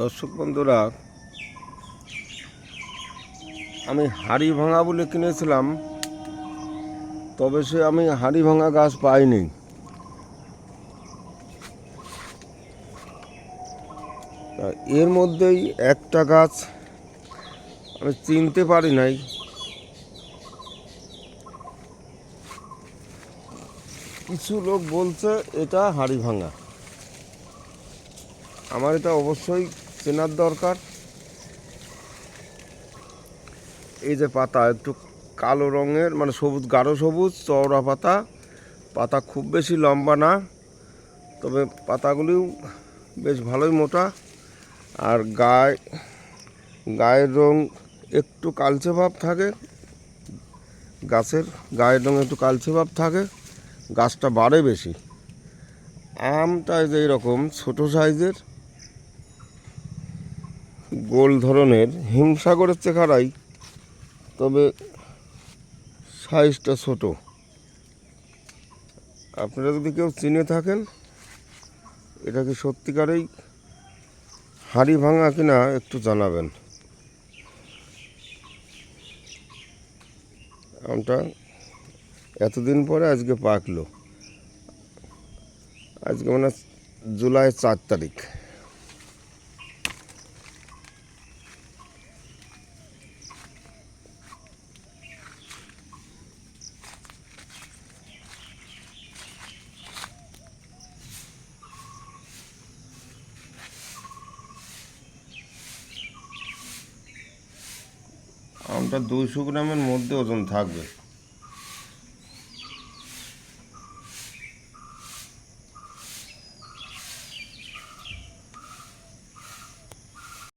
দর্শক বন্ধুরা, আমি হাড়ি ভাঙা বলে কিনেছিলাম, তবে সে আমি হাড়ি ভাঙা গাছ পাইনি। এর মধ্যেই একটা গাছ আমি চিনতে পারি নাই। কিছু লোক বলছে এটা হাড়ি ভাঙা, আমার এটা অবশ্যই চেনার দরকার। এই যে পাতা একটু কালো রঙের, মানে সবুজ, গাঢ় সবুজ, চওড়া পাতা। পাতা খুব বেশি লম্বা না, তবে পাতাগুলিও বেশ ভালোই মোটা। আর গায়ের রং একটু কালচে ভাব থাকে, গাছের গায়ের রং একটু কালচে ভাব থাকে। গাছটা বাড়ে বেশি। আমটা যে এরকম ছোটো সাইজের, গোল ধরনের, হিমসাগরের চেহারাই, তবে সাইজটা ছোট। আপনারা যদি কেউ চিনে থাকেন এটা কি সত্যিকারেই হাড়ি ভাঙা কিনা একটু জানাবেন। আমটা এতদিন পরে আজকে পাকলো। আজকে মানে জুলাই 4 তারিখ। আমটা 200 গ্রামের মধ্যে ওজন থাকবে।